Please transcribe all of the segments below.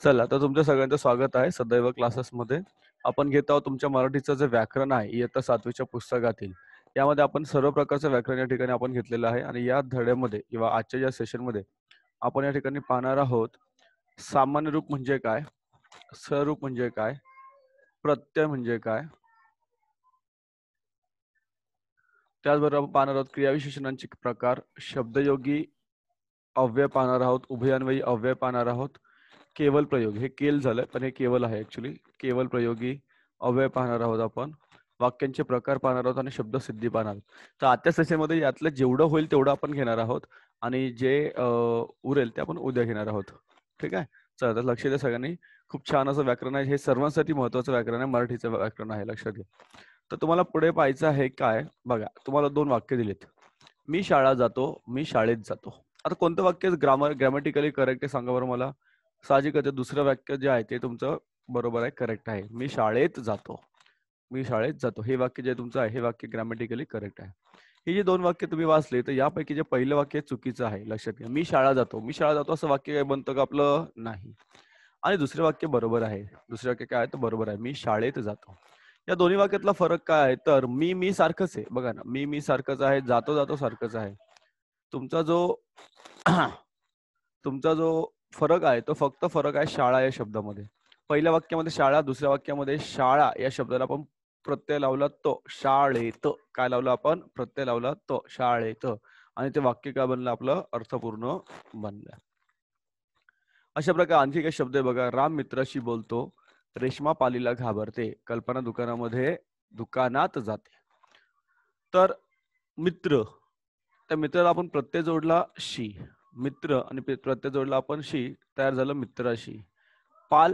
चला तर तुमच्या सगळ्यांचं स्वागत आहे सदैव क्लासेसमध्ये. आपण घेत आहोत तुमच्या मराठीचं जे व्याकरण आहे इयत्ता 7वीच्या पुस्तकातील. यामध्ये आपण सर्व प्रकारचं व्याकरण या ठिकाणी आपण घेतलेलं आहे आणि या धड्यामध्ये किंवा आजच्या या सेशनमध्ये आपण या ठिकाणी पाहणार आहोत सामान्य रूप म्हणजे काय, स्वरूप म्हणजे काय, प्रत्यय म्हणजे काय, त्याचबरोबर आपण पाहणार आहोत क्रियाविशेषणांचे प्रकार, शब्दयोगी अव्यय पाहणार आहोत, उभयान्वयी अव्यय पाहणार आहोत, केवल प्रयोग हे केल झालं पण हे केवल आहे ऍक्च्युली. केवल प्रयोगी अव्यय पाहणार आहोत आपण, वाक्यांचे प्रकार पाहणार आहोत आणि शब्दसिद्धी पाहणार आहोत. तर आजच्या सेशनमध्ये यातलं जेवढं होईल तेवढं आपण घेणार आहोत आणि जे उरेल ते आपण उद्या घेणार आहोत. ठीक आहे. चला तर लक्ष द्या सगळ्यांनी. खूप छान असं व्याकरण आहे हे, सर्वांसाठी महत्वाचं व्याकरण आहे, मराठीचं व्याकरण आहे, लक्षात घ्या. तर तुम्हाला पुढे पाहायचं आहे काय बघा, तुम्हाला 2 वाक्य दिलेत. मी शाळा जातो, मी शाळेत जातो. आता कोणतं वाक्य ग्रॅमॅटिकली करेक्ट आहे सांगा बरं मला. साहजिकच आहे दुसरं वाक्य जे आहे ते तुमचं बरोबर आहे, करेक्ट आहे. मी शाळेत जातो, मी शाळेत जातो हे वाक्य जे तुमचं आहे हे वाक्य ग्रॅमॅटिकली करेक्ट आहे. ही जी 2 वाक्य तुम्ही वाचले तर यापैकी जे पहिलं वाक्य चुकीचं आहे, लक्षात घ्या. मी शाळा जातो, मी शाळा जातो असं वाक्य काय बनतं का आपलं? नाही. आणि दुसरे वाक्य बरोबर आहे. दुसरे वाक्य काय आहे तर बरोबर आहे. मी शाळेत जातो. या दोन्ही वाक्यातला फरक काय आहे तर मी सारखंच आहे. बघा ना, मी सारखंच आहे, जातो सारखंच आहे. तुमचा जो तुमचा जो फरक आहे तो फक्त फरक आहे शाळा या शब्दामध्ये. पहिल्या वाक्यामध्ये शाळा, दुसऱ्या वाक्यामध्ये शाळा या शब्दाला आपण प्रत्यय लावला तो, शाळेत. काय लावला आपण? प्रत्यय लावला तो, शाळेत. आणि ते वाक्य काय बनलं आपलं? अर्थपूर्ण बनलं. अशा प्रकारे आणखी काही शब्द आहे बघा. राम मित्राशी बोलतो, रेश्मा पालीला घाबरते, कल्पना दुकानात जाते. तर मित्र, त्या मित्राला आपण प्रत्यय जोडला शी, मित्र आणि प्रत्यय जोडला आपण शी, तयार झालं मित्राशी. पाल,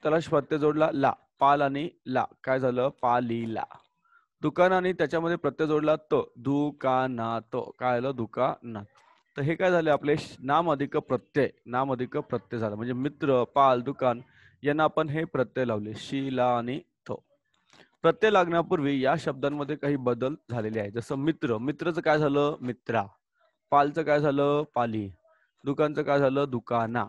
त्याला प्रत्यय जोडला ला, पाल आणि ला, काय झालं? पालीला. दुकान आणि त्याच्यामध्ये प्रत्यय जोडला त, दुकानात, काय झालं? दुकानात. तर हे काय झाले आपले नाम अधिक प्रत्यय, नाम अधिक प्रत्यय झालं. म्हणजे मित्र, पाल, दुकान यांना आपण हे प्रत्यय लावले, शी, ला आणि तो. प्रत्यय लागण्यापूर्वी या शब्दांमध्ये काही बदल झालेले आहेत. जसं मित्र, मित्रचं काय झालं? मित्रा. पालचं काय झालं? पाली. दुकानचं काय झालं? दुकाना.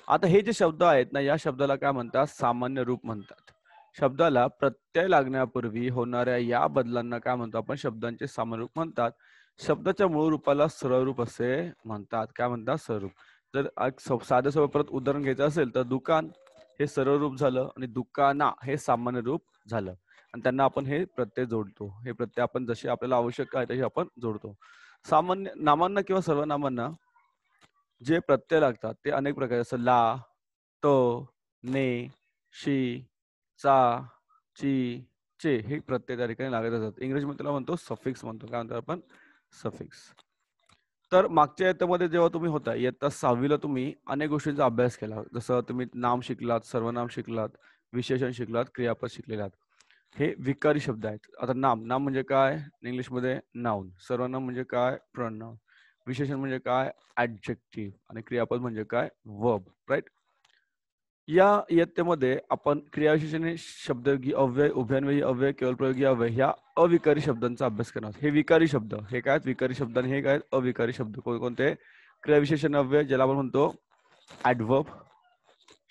आता हे जे शब्द आहेत ना, या शब्दाला काय म्हणतात? सामान्य रूप म्हणतात. शब्दाला प्रत्यय लागण्यापूर्वी होणाऱ्या या बदलांना काय म्हणतो आपण? शब्दांचे सामान्य रूप म्हणतात. शब्दाच्या मूळ रूपाला सरळ रूप असे म्हणतात. काय म्हणतात? सरळ रूप. जर साधं सोपं परत उदाहरण घ्यायचं असेल तर दुकान हे सरळ रूप झालं आणि दुकाना हे सामान्य रूप झालं. आणि त्यांना आपण हे प्रत्यय जोडतो. हे प्रत्यय आपण जसे आपल्याला आवश्यक आहे तसे आपण जोडतो. सामान्य नामांना किंवा सर्वनामांना जे प्रत्यय लागतात ते अनेक प्रकार, जसं ला, तो, ने, शी, चा, ची, चे हे प्रत्यय त्या ठिकाणी लागत असतात. इंग्रजीमध्ये त्याला म्हणतो सफिक्स म्हणतो. काय म्हणतो आपण? सफिक्स. तर मागच्या इयत्तेमध्ये जेव्हा तुम्ही होता इयत्ता 6वीला तुम्ही अनेक गोष्टींचा अभ्यास केला. जसं तुम्ही नाम शिकलात, सर्वनाम शिकलात, विशेषण शिकलात, क्रियापद शिकलेले आहात. हे विकारी शब्द आहेत. आता नाम, नाम म्हणजे काय? इंग्लिशमध्ये नाउन. सर्वनाम म्हणजे काय? प्रोनाउन. विशेषण म्हणजे काय? ऍडजेक्टिव्ह. आणि क्रियापद म्हणजे काय? वर्ब. राईट. या इयत्तेमध्ये आपण क्रियाविशेषणे, शब्दयोगी अव्यय, उभयान्वयी अव्यय, केवलप्रयोगी अव्यय ह्या अविकारी शब्दांचा अभ्यास करणार. हे विकारी शब्द, हे काय विकारी शब्द आणि हे काय अविकारी शब्द. कोणते? क्रियाविशेषण अव्यय ज्याला आपण म्हणतो ऍडवर्ब,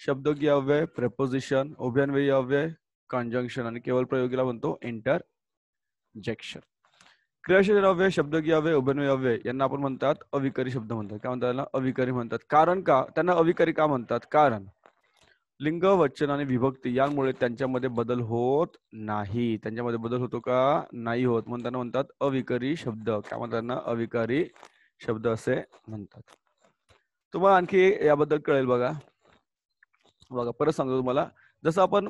शब्दयोगी अव्यय प्रेपोजिशन, उभयान्वयी अव्यय कंजंक्शन आणि केवलप्रयोगीला म्हणतो इंटरजेक्शन. क्रियाविशेषण अव्यय, शब्दयोगी अव्यय, उभयान्वयी अव्यय यांना आपण म्हणतात अविकारी शब्द म्हणतात. काय म्हणतात? याला अविकारी म्हणतात. कारण का त्यांना अविकारी का म्हणतात? कारण लिंग, वचन आणि विभक्ती यामुळे त्यांच्यामध्ये बदल होत नाही. त्यांच्यामध्ये बदल होतो का? नाही होत. म्हणून त्यांना म्हणतात अविकारी शब्द. काय म्हणतात ना? अविकारी शब्द असे म्हणतात. तुम्हाला आणखी याबद्दल कळेल बघा. बघा परत सांगतो तुम्हाला. जसं आपण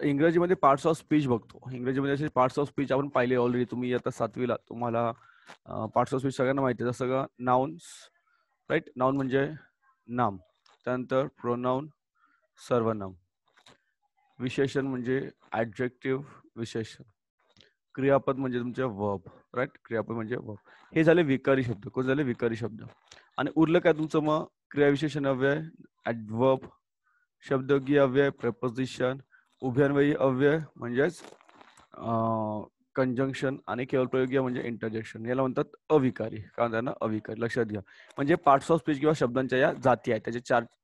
इंग्रजीमध्ये पार्ट्स ऑफ स्पीच बघतो. इंग्रजीमध्ये असे पार्ट्स ऑफ स्पीच आपण पाहिले ऑलरेडी. तुम्ही आता 7वीला तुम्हाला पार्ट्स ऑफ स्पीच सगळ्यांना माहिती आहे. जसं का नाउन्स, राईट. नाउन म्हणजे नाम. त्यानंतर प्रोनाउन, सर्वनाम. विशेषण म्हणजे ऍडजेक्टिव्ह, विशेषण. क्रियापद म्हणजे तुमचे वर्ब, राईट. क्रियापद म्हणजे वर्ब. हे झाले विकारी शब्द. कोण झाले? विकारी शब्द. आणि उरलं काय तुमचं मग? क्रियाविशेषण अव्यय, ऍडवर्ब, शब्दयोगी अव्यय, प्रेपोजिशन, उभयान्वयी अव्यय म्हणजेच कंजंक्शन आणि केवळ प्रयोगी म्हणजे इंटरजेक्शन. याला म्हणतात अविकारी. काय म्हणतात ना, अविकारी. लक्षात घ्या. म्हणजे पार्ट्स ऑफ स्पीच किंवा शब्दांच्या या जाती आहेत.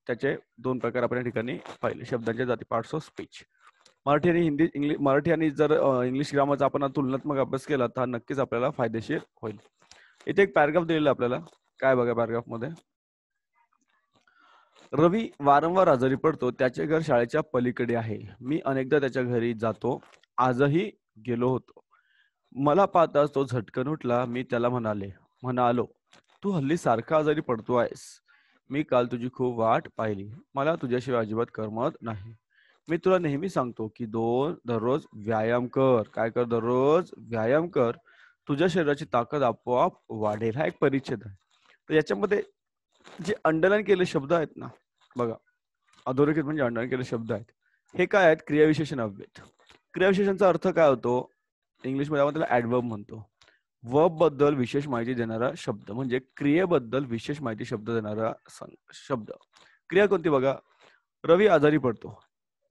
त्याचे 2 प्रकार आपण या ठिकाणी पाहिले. शब्दांच्या जाती, पार्ट्स ऑफ स्पीच. मराठी आणि हिंदी, मराठी आणि जर इंग्लिश ग्रामरचा आपण तुलनात्मक अभ्यास केला तर नक्कीच आपल्याला फायदेशीर होईल. इथे एक पॅराग्राफ दिलेला आपल्याला. काय बघा पॅराग्राफ मध्ये, रवी वारंवार आजारी पडतो. त्याचे घर शाळेच्या पलीकडे आहे. मी अनेकदा त्याच्या घरी जातो. आजही गेलो होतो. मला पाहताच तो झटकन उठला. मी त्याला म्हणालो, तू हल्ली सारखा आजारी पडतो आहेस. मी काल तुझी खूप वाट पाहिली. मला तुझ्याशिवाय अजिबात करमत नाही. मी तुला नेहमी सांगतो की दररोज व्यायाम कर. काय कर? दररोज व्यायाम कर. तुझ्या शरीराची ताकद आपोआप वाढेल. हा एक परिच्छेद आहे. तर याच्यामध्ये जे अंडरलाईन केलेले शब्द आहेत ना, बघा, अधोरेखित म्हणजे अंडरलाईन केलेले शब्द आहेत. हे काय आहेत? क्रियाविशेषण अव्यय. क्रियाविशेषणचा अर्थ काय होतो? इंग्लिशमध्ये आपण त्याला ऍडवर्ब म्हणतो. वर्ब बद्दल विशेष माहिती देणारा शब्द, म्हणजे क्रियेबद्दल विशेष माहिती शब्द देणारा शब्द. क्रिया कोणती बघा? रवी आजारी पडतो.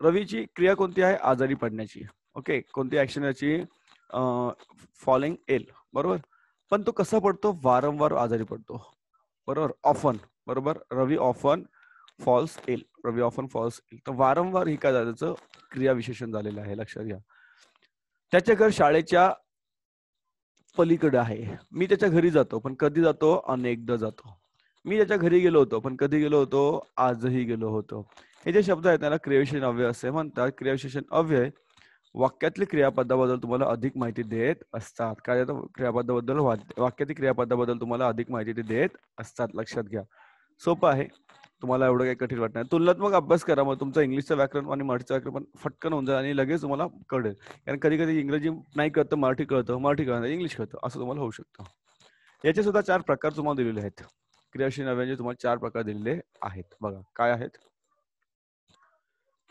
रवीची क्रिया कोणती आहे? आजारी पडण्याची. ओके, कोणती ऍक्शन याची? फॉलिंग इल. बरोबर. पण तो कसा पडतो? वारंवार आजारी पडतो. बरोबर. ऑफन. बरोबर. रवी ऑफन फॉल्स इल. रवी ऑफन फॉल्स इल. तर वारंवार ही काय झालं? त्याचं क्रिया विशेषण झालेलं आहे. लक्षात घ्या. त्याचे घर शाळेच्या पलीकडे आहे. मी त्याच्या घरी जातो, पण कधी जातो? अनेकदा जातो. मी त्याच्या घरी गेलो होतो, पण कधी गेलो होतो? आजही गेलो होतो. हे जे शब्द आहेत त्याला क्रियाविशेषण अव्यय असे म्हणतात. क्रियाविशेषण अव्यय वाक्यातल्या क्रियापदाबद्दल तुम्हाला अधिक माहिती देत असतात. काय देतात? क्रियापदाबद्दल, वाक्यातील क्रियापदाबद्दल तुम्हाला अधिक माहिती ते देत असतात. लक्षात घ्या. सोपं आहे. तुम्हाला एवढं काही कठीण वाटणार. तुलनात्मक अभ्यास करा, मग तुमचं इंग्लिशचं व्याकरण आणि मराठीचं व्याकरण पण फटकन होऊन जाईल आणि लगेच तुम्हाला कळेल. कारण कधी कधी इंग्रजी नाही कळतं, मराठी कळतं, मराठी कळतं, इंग्लिश कळतं, असं तुम्हाला होऊ शकतं. याचे सुद्धा 4 प्रकार तुम्हाला दिलेले आहेत. क्रियाशील अव्ययांचे तुम्हाला 4 प्रकार दिलेले आहेत. बघा काय आहेत.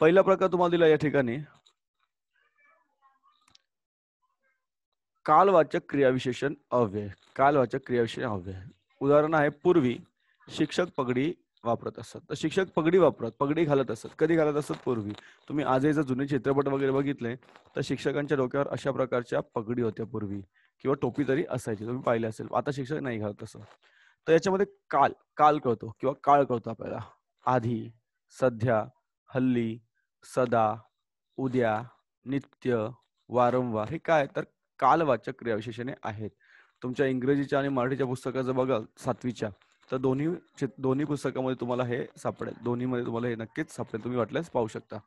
पहिला प्रकार तुम्हाला दिला या ठिकाणी, कालवाचक क्रियाविशेषण अव्यय. कालवाचक क्रियाविशेषण अव्यय. उदाहरण आहे, पूर्वी शिक्षक पगडी वापरत असत. तर शिक्षक पगडी घालत असत. कधी घालत असत? पूर्वी. तुम्ही आजही जर जुने चित्रपट वगैरे बघितले तर शिक्षकांच्या डोक्यावर अशा प्रकारच्या पगडी होत्या पूर्वी, किंवा टोपी तरी असायची. तुम्ही पाहिले असेल. आता शिक्षक नाही घालत असं. तर याच्यामध्ये काल कळतो किंवा काळ कळतो आपल्याला. आधी, सध्या, हल्ली, सदा, उद्या, नित्य, वारंवार, हे काय तर कालवाचक क्रियाविशेषणे आहेत. तुमच्या इंग्रजीच्या आणि मराठीच्या पुस्तकाचं बघाल 7वीच्या, तर दोन्ही पुस्तकामध्ये तुम्हाला हे सापडेल. दोन्हीमध्ये तुम्हाला हे नक्कीच सापडेल. तुम्ही वाटल्यास पाहू शकता.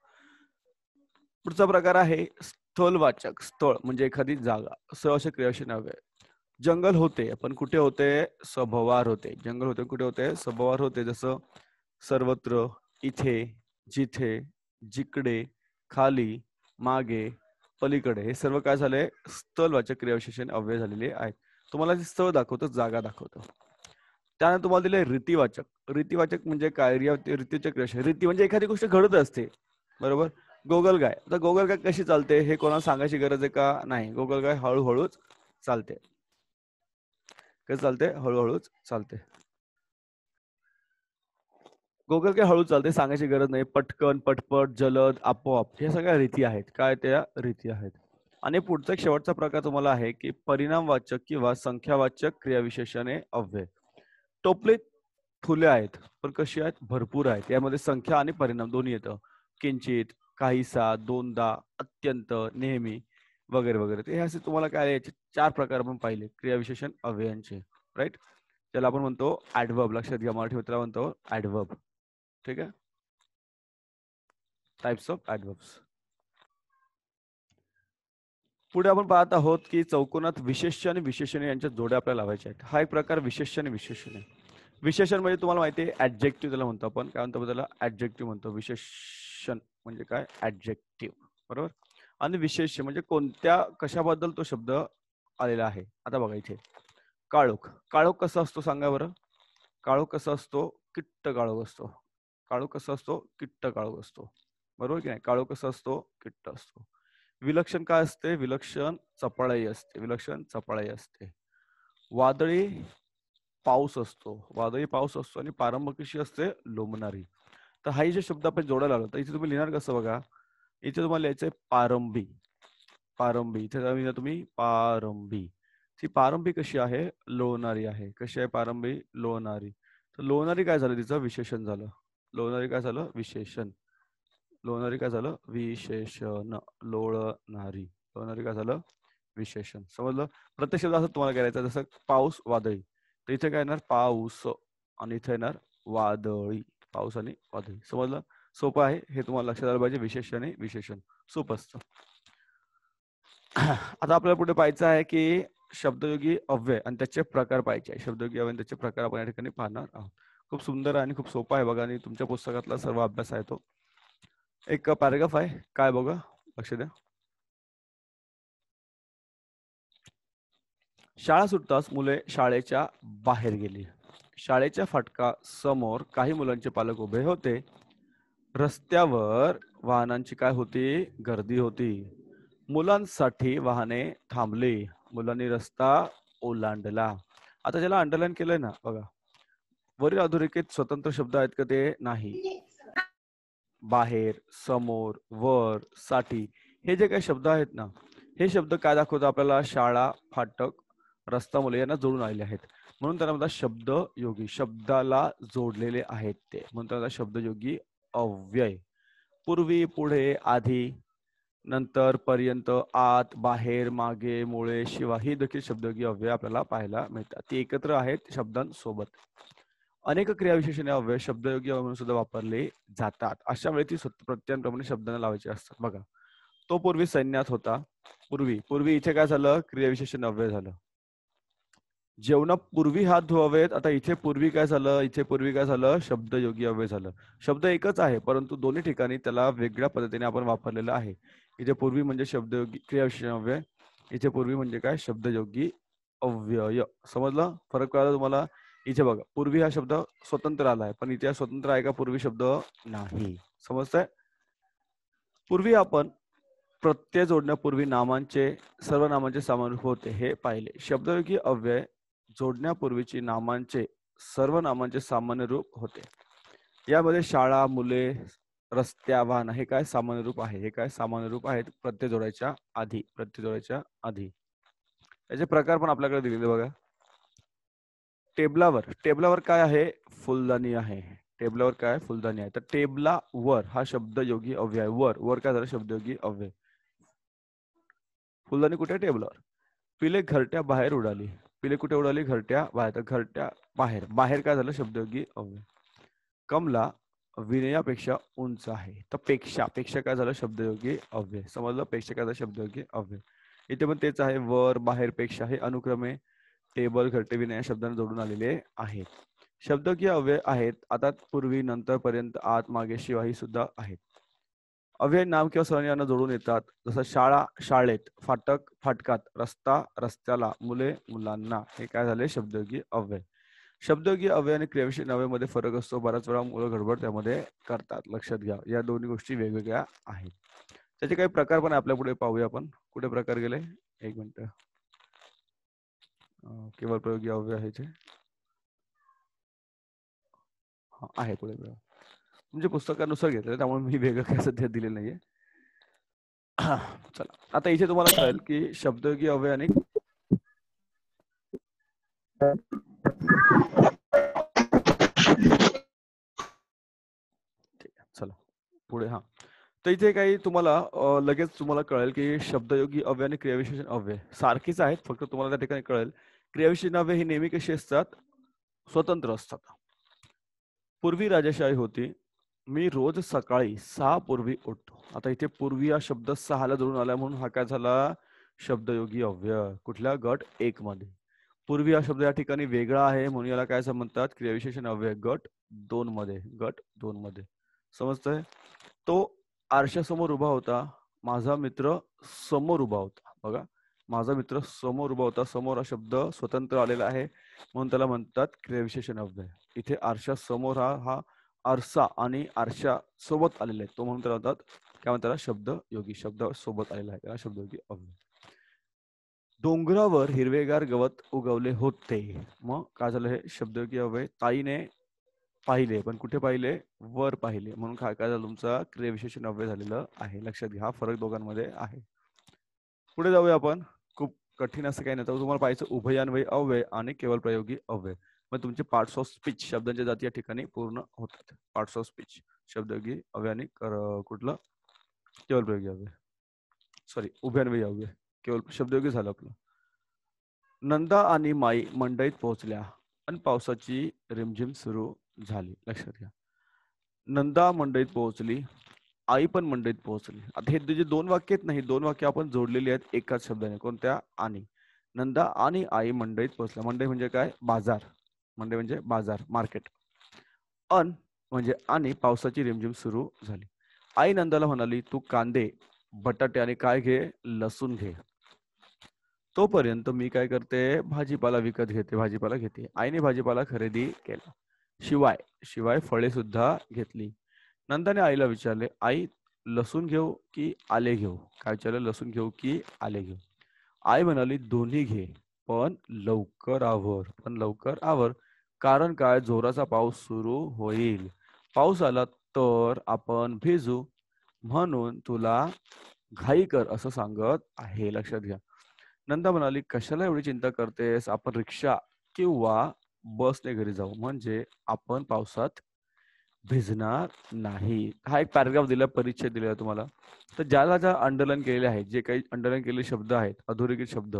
पुढचा प्रकार आहे स्थलवाचक. स्थळ म्हणजे एखादी जागा. असे क्रियाविशेषण अव्यय. जंगल होते, पण कुठे होते? सभोवार होते. जंगल होते, कुठे होते? सभोवार होते. जसं सर्वत्र, इथे, जिथे, जिकडे, खाली, मागे, पलीकडे, हे सर्व काय झाले? स्थलवाचक क्रियाविशेषण अव्यय झालेले आहेत. तुम्हाला जे स्थळ दाखवतं, जागा दाखवतं. त्यानंतर तुम्हाला दिले रीतिवाचक. रीतिवाचक म्हणजे काय? रीतीचे क्रियाविशेषण. रीती म्हणजे एखादी गोष्ट घडत असते. बरोबर. गोगलगाय. तर गोगलगाय कशी चालते हे कोणाला सांगायची गरज आहे का? नाही. गोगलगाय हळूहळूच चालते. कसं चालते? हळूहळूच चालते. गोगलगाय हळू चालते, सांगायची गरज नाही. पटकन, पटपट, जलद, आपोआप, हे सगळ्या रीती आहेत. काय त्या रीती आहेत. आणि पुढचा एक शेवटचा प्रकार तुम्हाला आहे की परिणामवाचक किंवा संख्यावाचक क्रियाविशेषणे अव्यय. टोपलीत फुले आहेत, पण कशी आहेत? भरपूर आहेत. यामध्ये संख्या आणि परिणाम दोन्ही येतं. किंचित, काहीसा, दोनदा, अत्यंत, नेहमी, वगैरे वगैरे. हे असे तुम्हाला काय याचे 4 प्रकार आपण पाहिले क्रियाविशेषण अव्ययांचे. राईट. त्याला आपण म्हणतो ऍडवर्ब. लक्षात घ्या. मराठीमध्ये त्याला म्हणतो ऍडवर्ब. ठीक आहे. Types of adverbs. पुढे आपण पाहत आहोत की चौकोनात विशेष्य आणि विशेषणे यांच्या जोड्या आपल्याला लावायच्या आहेत. हा एक प्रकार विशेष्य आणि विशेषणे. विशेषण म्हणजे तुम्हाला माहिती आहे ऍडजेक्टिव्ह त्याला म्हणतो आपण. काय म्हणतो त्याला? ऍडजेक्टिव्ह म्हणतो. विशेषण म्हणजे काय? ऍडजेक्टिव्ह. बरोबर. आणि विशेष्य म्हणजे कोणत्या, कशाबद्दल तो शब्द आलेला आहे. आता बघा इथे काळोख. काळोख कसा असतो सांगा बरं? काळोख कसा असतो? किट्ट काळोख असतो. काळोख कसा असतो? किट्ट काळोख असतो. बरोबर की नाही? काळोख कसा असतो? किट्ट असतो. विलक्षण काय असते? विलक्षण चपळाई असते. विलक्षण चपळाई असते. वादळी पाऊस असतो. वादळी पाऊस असतो. आणि प्रारंभ कशी असते? लोमणारी. तर हा जे शब्द आपण जोडायला आलो, तर इथे तुम्ही लिहिणार कसं बघा? इथे तुम्हाला लिहायचंय पारंबी. पारंबी. इथे तुम्ही पारंबी. ती पारंबी कशी आहे? लोणारी आहे. कशी आहे पारंबी? लोणारी. तर लोणारी काय झालं? तिचं विशेषण झालं. लोणारी काय झालं? विशेषण. लोणारी काय झालं? विशेषण. लोळणारी. लोणारी काय झालं? विशेषण. समजलं? प्रत्येक शब्द असं तुम्हाला करायचं जसं पाऊस, वादळी. तर इथे काय येणार? पाऊस आणि इथे येणार वादळी. पाऊस आणि वादळी. समजलं? सोपं आहे. हे तुम्हाला लक्षात आलं पाहिजे. विशेषण आणि विशेषण. सोपं असतं. आता आपल्याला पुढे पाहायचं आहे की शब्दयोगी अव्यय आणि त्याचे प्रकार पाहिजे आहे. शब्दयोगी अव्यय आणि त्याचे प्रकार आपण या ठिकाणी पाहणार आहोत. खूप सुंदर आणि खूप सोपा आहे बघा आणि तुमच्या पुस्तकातला सर्व अभ्यास आहे तो. एक पॅराग्राफ आहे. काय बघा? लक्ष द्या. शाळा सुटताच मुले शाळेच्या बाहेर गेली. शाळेच्या फाटका समोर काही मुलांचे पालक उभे होते. रस्त्यावर वाहनांची काय होती? गर्दी होती. मुलांसाठी वाहने थांबली. मुलांनी रस्ता ओलांडला. आता ज्याला अंडरलाईन केलंय ना बघा, वरील अधोरेखित स्वतंत्र शब्द आहेत का? ते नाही. बाहेर, समोर, वर, साठी हे जे काही शब्द आहेत ना, हे शब्द काय दाखवतात आपल्याला? शाळा, फाटक, रस्ता, मुले यांना जोडून आलेले आहेत. म्हणून त्यांना म्हणतात शब्दयोगी. शब्दाला जोडलेले आहेत ते म्हणून त्यांना शब्दयोगी अव्यय. पूर्वी, पुढे, आधी, नंतर, पर्यंत, आत, बाहेर, मागे, मुळे, शिवाय ही देखील शब्दयोगी अव्यय आपल्याला पाहायला मिळतात. ती एकत्र आहेत शब्दांसोबत. अनेक क्रियाविशेषणे अव्यय शब्दयोगी अव्यय म्हणून सुद्धा वापरले जातात. अशा वेळी ती प्रत्ययांप्रमाणे शब्दांना लावायचे असतात. बघा, तो पूर्वी सैन्यात होता. पूर्वी, पूर्वी इथे काय झालं? क्रियाविशेषण अव्यय झालं. जेवणापूर्वी हात धुवावेत. आता इथे पूर्वी काय झालं? इथे पूर्वी काय झालं? शब्दयोगी अव्यय झालं. शब्द एकच आहे परंतु दोन्ही ठिकाणी त्याला वेगळ्या पद्धतीने आपण वापरलेलं आहे. इथे पूर्वी म्हणजे शब्दयोगी क्रियाविशेषण अव्यय. इथे पूर्वी म्हणजे काय? शब्दयोगी अव्यय. समजलं? फरक कळाला तुम्हाला? इथे बघा, पूर्वी हा शब्द स्वतंत्र आलाय पण इथे स्वतंत्र आहे का पूर्वी शब्द? नाही. समजतंय? पूर्वी आपण प्रत्यय जोडण्यापूर्वी नामांचे सर्वनामांचे सामान्य होते हे पाहिले. शब्दयोगी अव्यय जोडण्यापूर्वीची नामांचे सर्वनामांचे सामान्य रूप होते. यामध्ये शाळा, मुले, रस्त्या, वाहन हे काय? सामान्य रूप आहे. हे काय? सामान्य रूप आहेत प्रत्यय जोडायच्या आधी. प्रत्यय जोडायच्या आधी. याचे प्रकार पण आपल्याकडे दिलेले बघा. टेबलावर, टेबलावर काय आहे? फुलदाणी आहे. टेबलावर काय? फुलदाणी आहे. तर टेबलावर हा शब्दयोगी अव्यय आहे. वर, वर काय झालं? शब्दयोगी अव्यय. फुलदाणी कुठे? टेबलावर. पिले घरट्या बाहेर उडाली. पिले कुठे उडाली? घरट्या बाहेर. तर घरट्या बाहेर, बाहेर काय झालं? शब्दयोगी अव्यय. कमला विनयापेक्षा उंच आहे. तर पेक्षा, पेक्षा काय झालं? शब्दयोगी अव्यय. समजलं? पेक्षा काय झालं? शब्दयोगी अव्यय. इथे पण तेच आहे. वर, बाहेर, पेक्षा हे अनुक्रमे टेबल, घरटे, विनय या शब्दांना जोडून आलेले आहेत. शब्दयोगी अव्यय आहेत. आता पूर्वी, नंतर, पर्यंत, आत, मागे, शिवाय ही सुद्धा आहेत. अव्यय नाम किंवा संज्ञांना जोडून येतात. जसं शाळा, शाळेत, फाटक, फाटकात, रस्ता, रस्त्याला, मुले, मुलांना हे काय झाले? शब्दयोगी अव्यय. शब्दयोगी अव्यय आणि क्रियाविशेषण अव्यय मध्ये फरक असतो. बऱ्याच वेळा मुलं गडबड त्यामध्ये करतात. लक्षात घ्या, या दोन्ही गोष्टी वेगवेगळ्या आहेत. त्याचे काही प्रकार पण आपल्या पुढे पाहूया आपण. कुठे प्रकार गेले? एक मिनिट. केवळ प्रयोगी अव्यय आहे ते आहे पुढे. म्हणजे पुस्तकानुसार घेतलं त्यामुळे मी वेगळं काय सध्या दिलेलं नाहीये. चला, आता इथे तुम्हाला कळेल की शब्दयोगी अव्यय आणि चला पुढे. हा, तर इथे काही तुम्हाला लगेच तुम्हाला कळेल की शब्दयोगी अव्यय आणि क्रियाविशेषण अव्यय सारखीच आहेत. फक्त तुम्हाला त्या ठिकाणी कळेल क्रियाविशेषण अव्यय ही नेहमी कशी असतात? स्वतंत्र असतात. पूर्वी राजेशाही होती. मी रोज सकाळी 6 पूर्वी उठतो. आता इथे पूर्वी हा शब्द 6 ला जोडून आला म्हणून हा काय झाला? शब्दयोगी अव्यय. कुठल्या? गट 1 मध्ये. पूर्वी हा शब्द या ठिकाणी वेगळा आहे म्हणून याला काय म्हणतात? क्रियाविशेषण अव्यय. गट 2 मध्ये. गट 2 मध्ये. समजतंय? तो आरशासमोर उभा होता. माझा मित्र समोर उभा होता. बघा, माझा मित्र समोर उभा होता. समोर हा शब्द स्वतंत्र आलेला आहे म्हणून त्याला म्हणतात क्रियाविशेषण अव्यय. इथे आरशा समोर हा आरसा आणि आरशा सोबत आलेला आहे तो म्हणून त्याला म्हणतात काय म्हणतात? त्याला शब्दयोगी. शब्द सोबत आलेला आहे त्याला शब्दयोगी अव्यय. डोंगरावर हिरवेगार गवत उगवले होते. मग काय झालं? हे शब्दयोगी अव्यय. ताईने पाहिले, पण कुठे पाहिले? वर पाहिले म्हणून काय झालं? तुमचा क्रियाविशेषण अव्यय झालेलं आहे. लक्षात घ्या, हा फरक दोघांमध्ये आहे. पुढे जाऊया आपण. खूप कठीण असं काही नाही, तर तुम्हाला पाहिजे उभयान्वयी अव्यय आणि केवळ प्रयोगी अव्यय. मग तुमचे पार्ट्स ऑफ स्पीच शब्दांच्या जाती या ठिकाणी पूर्ण होतात. पार्ट्स ऑफ स्पीच शब्दयोगी अव्यय आणि कुठलं केवळ प्रयोगी अव्यय, सॉरी उभयान्वयी अव्यय. केवळ शब्दयोगी झालं आपलं. नंदा आणि माई मंडईत पोहोचल्या आणि पावसाची रिमझिम सुरू झाली. लक्षात घ्या, नंदा मंडईत पोहोचली, आई पण मंडईत पोहोचली. आता हे जे दोन वाक्य आहेत ना, ही दोन वाक्य आपण जोडलेली आहेत एकाच शब्दाने. कोणत्या? आणि. नंदा आणि आई मंडईत पोहोचल्या. मंडई म्हणजे काय? बाजार. मंडई म्हणजे बाजार, मार्केट. अन म्हणजे आणि पावसाची रिमझिम सुरू झाली. आई नंदाला म्हणाली, तू कांदे, बटाटे आणि काय घे? लसूण घे. तोपर्यंत मी काय करते? भाजीपाला विकत घेते, भाजीपाला घेते. आईने भाजीपाला खरेदी केला. शिवाय शिवाय फळे सुद्धा घेतली. नंदाने आईला विचारले, आई लसूण घेऊ की आले घेऊ? काय विचारलं? लसूण घेऊ की आले घेऊ? आई म्हणाली, दोन्ही घे, पण लवकर आवर, पण लवकर आवर. कारण काय? जोराचा पाऊस सुरू होईल. पाऊस आला तर आपण भिजू, म्हणून तुला घाई कर असं सांगत आहे. लक्षात घ्या. नंदा म्हणाली, कशाला एवढी चिंता करतेस? आपण रिक्षा किंवा बसने घरी जाऊ, म्हणजे आपण पावसात भिजणार नाही. हा एक पॅराग्राफ दिला, परिच्छेद दिलेला तुम्हाला. तर ज्याला ज्या अंडरलाईन केलेले आहेत, जे काही अंडरलाईन केलेले शब्द आहेत, अधोरेखित शब्द,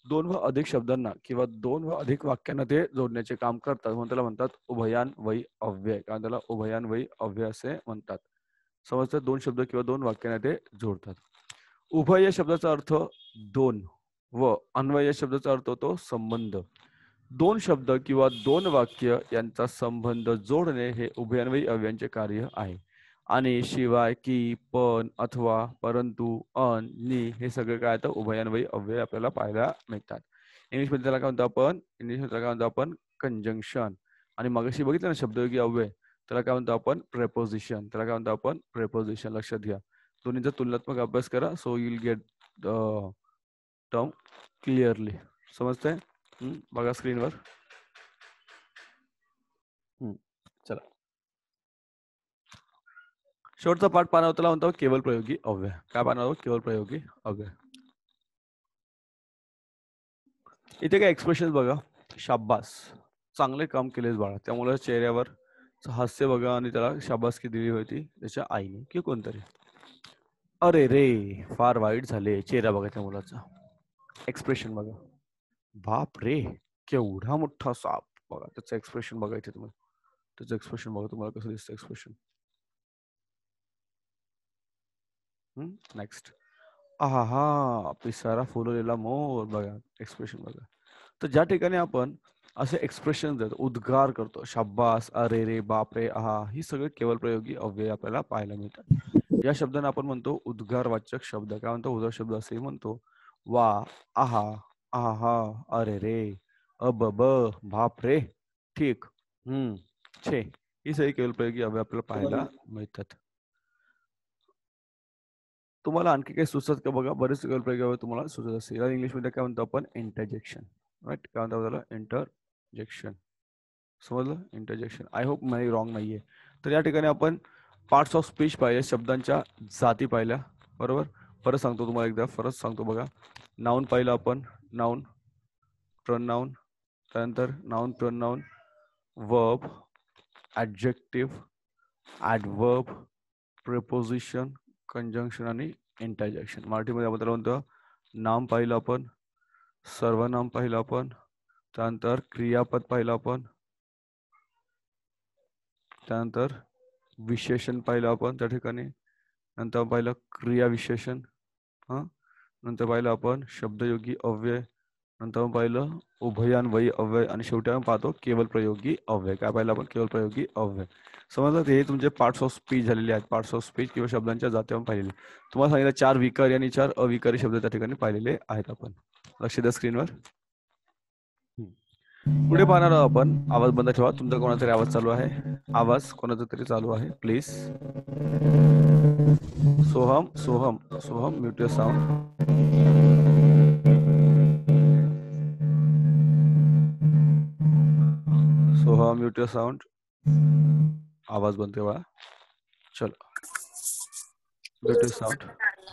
दोन व अधिक शब्दांना किंवा दोन व अधिक वाक्यांना ते जोडण्याचे काम करतात, म्हणून त्याला म्हणतात उभयान्वयी अव्यय. कारण त्याला उभयान्वयी अव्यय असे म्हणतात. समजतं? दोन शब्द किंवा दोन वाक्यांना ते जोडतात. उभय या शब्दाचा अर्थ दोन व अन्वय या शब्दाचा अर्थ होतो संबंध. दोन शब्द किंवा दोन वाक्य यांचा संबंध जोडणे हे उभयान्वयी अव्ययांचे कार्य आहे. आणि शिवाय, की, पण, अथवा, परंतु, अन, नि हे सगळे काय तर उभयान्वयी अव्यय आपल्याला पाहायला मिळतात. इंग्लिशमध्ये त्याला काय म्हणतो आपण? इंग्लिशमध्ये त्याला काय म्हणतो आपण? कंजंक्शन. आणि मगाशी बघितलं ना शब्दयोगी अव्यय, त्याला काय म्हणतो आपण? प्रेपोजिशन. त्याला काय म्हणतो आपण? प्रेपोजिशन. लक्षात घ्या. दोन्हीचा तुलनात्मक अभ्यास करा, so you will get term clearly. समजतंय? बघा स्क्रीनवर. चला, शेवटचा पाठ पाहणार त्याला म्हणतो केवळ प्रयोगी अव्यय. काय पाहणार आहोत? केवळ प्रयोगी अव्यय. इथे काय एक्सप्रेशन बघा. शाब्बास, चांगले काम केलेस बाळा. त्यामुळे चेहऱ्यावर हास्य बघा, आणि त्याला शाबासकी दिली होती त्याच्या आईने की कोणतरी. अरे रे, फार वाईट झाले. चेहरा बघा त्या मुलाचा. एक्सप्रेशन बघा. बाप रे, केवढा मोठा साप. बघा त्याचं एक्सप्रेशन बघायचं तुम्हाला. त्याचं एक्सप्रेशन बघा तुम्हाला कसं दिसतं एक्सप्रेशन. नेक्स्ट. आहा, पिसारा फुललेला मोर. बघा एक्सप्रेशन बघा. तर ज्या ठिकाणी आपण असे एक्सप्रेशन देतो, उद्गार करतो, शाब्बास, अरे रे, बाप रे, आहा, ही सगळे केवळ प्रयोगी अव्यय आपल्याला पाहायला मिळतात. या शब्दांना आपण म्हणतो उद्गारवाचक शब्द. काय म्हणतो? उद्गार शब्द असेही म्हणतो. वा, आहा, आहा, अरे रे, अब ब, बाप रे, ठीक, छे, ही सगळी केवळ प्रयोगी अव्यय आपल्याला पाहायला मिळतात. तुम्हाला आणखी काही सुचत का? बघा, बरेच केवळ प्रयोगी अव्यय तुम्हाला सुचत असेल. याला इंग्लिशमध्ये काय म्हणतो आपण? इंटरजेक्शन. राईट. काय म्हणतो त्याला? इंटरजेक्शन. समजलं? इंटरजेक्शन. आय होप मला रॉंग नाहीये. तर या ठिकाणी आपण पार्ट्स ऑफ स्पीच पाहिले, शब्दांच्या जाती पाहिल्या. बरोबर. परत सांगतो तुम्हाला एकदा, परत सांगतो बघा. नाऊन पाहिलं आपण. नाऊन, प्रोनाऊन, त्यानंतर noun, pronoun, verb, adjective, adverb, preposition, conjunction आणि इंटरजेक्शन. मराठीमध्ये आपण त्याला म्हणतो नाम पाहिलं आपण, सर्वनाम पाहिलं आपण, त्यानंतर क्रियापद पाहिलं आपण, त्यानंतर विशेषण पाहिलं आपण त्या ठिकाणी, नंतर पाहिलं क्रिया विशेषण, नंतर पाहिलं आपण शब्दयोगी अव्यय, नंतर पाहिलं उभयान्वयी अव्यय, आणि शेवटी आपण पाहतो केवळ प्रयोगी अव्यय. काय पाहिलं आपण? केवळ प्रयोगी अव्यय. समजलं? हे तुमचे पार्ट्स ऑफ स्पीच झालेले आहेत. पार्ट्स ऑफ स्पीच किंवा शब्दांच्या जाती आपण पाहिलेले. तुम्हाला सांगितलं 4 विकारी आणि 4 अविकारी शब्द त्या ठिकाणी पाहिलेले आहेत आपण. लक्ष द्या स्क्रीनवर. पुढे पाहणार आहोत आपण. आवाज बंद ठेवा. तुमचा कोणाचा तरी आवाज चालू आहे. आवाज कोणाचा तरी चालू आहे, please. Soham, Soham, Soham, mute your sound. Soham, mute your sound. आवाज बंद ठेवा. चलो, mute your sound.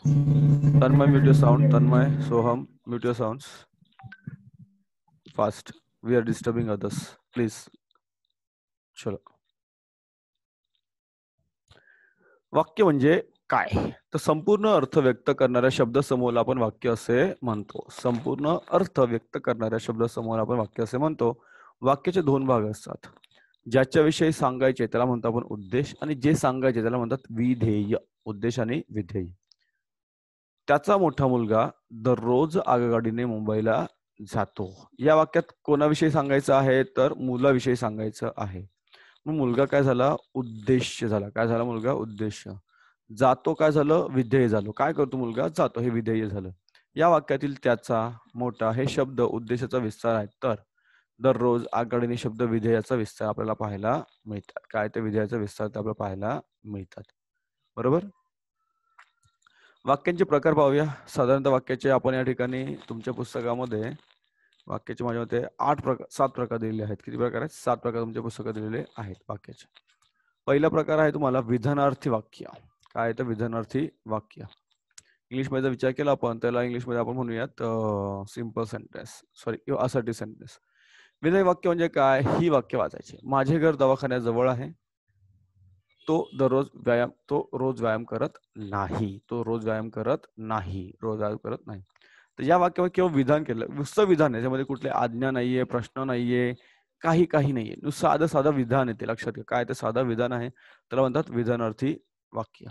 Tanmay, mute your sound. Tanmay, Soham, mute your sounds. Fast. We are disturbing others. Please. चलो. वाक्य म्हणजे काय? तर संपूर्ण अर्थ व्यक्त करणाऱ्या शब्दसमूहाला आपण वाक्य असे म्हणतो. संपूर्ण अर्थ व्यक्त करणाऱ्या शब्दसमूहाला आपण वाक्य असे म्हणतो. वाक्याचे दोन भाग असतात. ज्याच्याविषयी सांगायचे त्याला म्हणतो आपण उद्देश, आणि जे सांगायचे त्याला म्हणतात विधेय. उद्देश आणि विधेय. त्याचा मोठा मुलगा दररोज आगगाडीने मुंबईला जातो. या वाक्यात कोणाविषयी सांगायचं आहे? तर मुलाविषयी सांगायचं आहे. मग मुलगा काय झाला? उद्देश्य झाला. काय झाला मुलगा? उद्देश्य. जातो काय झालं? विधेय झालं. काय करतो मुलगा? जातो. हे विधेय झालं. या वाक्यातील त्याचा, मोठा हे शब्द उद्देशाचा विस्तार आहे. तर दररोज, आगगाडीने शब्द विधेयाचा विस्तार आपल्याला पाहायला मिळतात. काय ते विधेयाचा विस्तार ते आपल्याला पाहायला मिळतात. बरोबर. वाक्यांचे प्रकार पाहूया. साधारणतः वाक्याचे आपण या ठिकाणी तुमच्या पुस्तकामध्ये वाक्याचे माझ्या मते 7 प्रकार दिलेले आहेत. किती प्रकार आहेत? 7 प्रकार तुमच्या पुस्तकात दिलेले आहेत वाक्याचे. पहिला प्रकार आहे तुम्हाला विधानार्थी वाक्य. काय तर विधानार्थी वाक्य. इंग्लिशमध्ये जर विचार केला आपण त्याला इंग्लिशमध्ये आपण म्हणूयात सिंपल सेंटेन्स, सॉरी किंवा असर्टिव्ह सेंटेन्स. विधायी वाक्य म्हणजे काय? ही वाक्य वाचायची. माझे घर दवाखान्याजवळ आहे. तो रोज व्यायाम करत नाही. तो रोज व्यायाम करत नाही. रोज व्यायाम करत नाही. तर या वाक्यावर केवळ विधान केलं. नुसतं विधान आहे. त्याच्यामध्ये कुठले आज्ञा नाहीये, प्रश्न नाहीये, काही नाहीये. नुसतं साधं विधान आहे ते. लक्षात घ्या. काय ते साधं विधान आहे. त्याला म्हणतात विधानार्थी वाक्य.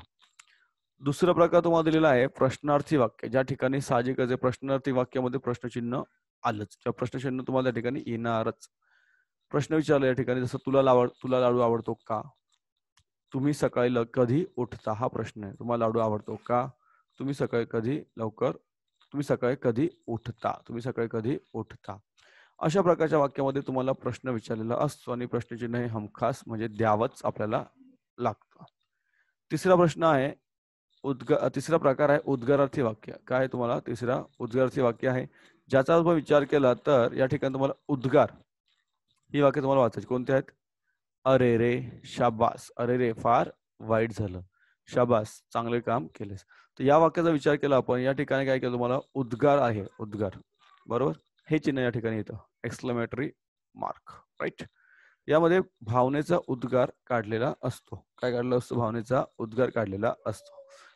दुसरा प्रकार तुम्हाला दिलेला आहे प्रश्नार्थी वाक्य. ज्या ठिकाणी साहजिकच आहे प्रश्नार्थी वाक्यामध्ये प्रश्नचिन्ह आलंच. किंवा प्रश्नचिन्ह तुम्हाला त्या ठिकाणी येणारच. प्रश्न विचारला या ठिकाणी, जसं तुला लाडू आवडतो का? तुम्ही सकाळी कधी उठता? हा प्रश्न आहे. तुम्हाला लाडू आवडतो का? तुम्ही सकाळी कधी उठता? तुम्ही सकाळी कधी उठता? अशा प्रकारच्या वाक्यामध्ये तुम्हाला प्रश्न विचारलेला असतो आणि प्रश्नचिन्ह हे हमखास म्हणजे द्यावंच आपल्याला लागतं. तिसरा प्रश्न आहे तिसरा प्रकार आहे उद्गारार्थी वाक्य. काय तुम्हाला तिसरा उद्गारार्थी वाक्य आहे, ज्याचा आपण विचार केला तर या ठिकाणी तुम्हाला उद्गार ही वाक्य तुम्हाला वाचायची. कोणती आहेत? अरे रे, शाबास. अरे रे, फार वाईट झालं. शाबास, चांगले काम केलेस. तर या वाक्याचा विचार केला आपण, या ठिकाणी काय केलं तुम्हाला? उद्गार आहे. उद्गार. बरोबर. हे चिन्ह या ठिकाणी येतं. Exclamatory mark. राईट. यामध्ये भावनेचा उद्गार काढलेला असतो. काय काढलेला असतो? भावनेचा उद्गार काढलेला असतो.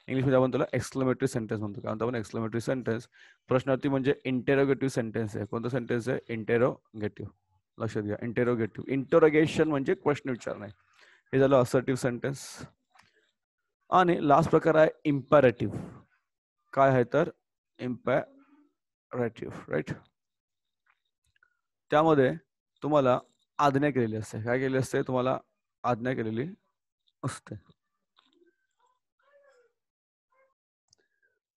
इंग्लिशमध्ये आपण त्याला एक्सक्लेमेटरी सेंटेन्स म्हणतो. काय म्हणतो आपण? Exclamatory sentence. प्रश्नार्थी म्हणजे इंटेरोगेटिव्ह सेंटेन्स आहे. कोणता सेंटेन्स आहे? इंटेरोगेटिव्ह. लक्षात घ्या. इंटेरोगेटिव्ह. इंटरोगेशन म्हणजे प्रश्न विचारणे. हे झालं असर्टिव्ह सेंटेन्स. आणि लास्ट प्रकार आहे इम्पॅरेटिव्ह. काय आहे तर? इम्पॅरेटिव्ह. राईट. त्यामध्ये तुम्हाला आज्ञा केलेली असते. काय केलेली असते? तुम्हाला आज्ञा केलेली असते.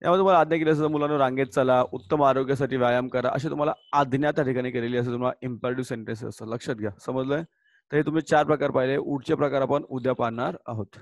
यामध्ये तुम्हाला आज्ञा केली असते, मुलांना रांगेत चला, उत्तम आरोग्यासाठी व्यायाम करा, अशी तुम्हाला आज्ञा त्या ठिकाणी केलेली असते. तुम्हाला इम्पॅरेटिव्ह सेंटेन्स असतात. लक्षात घ्या. समजलंय? तर हे तुम्ही 4 प्रकार पाहिले. पुढचे प्रकार आपण उद्या पाहणार आहोत.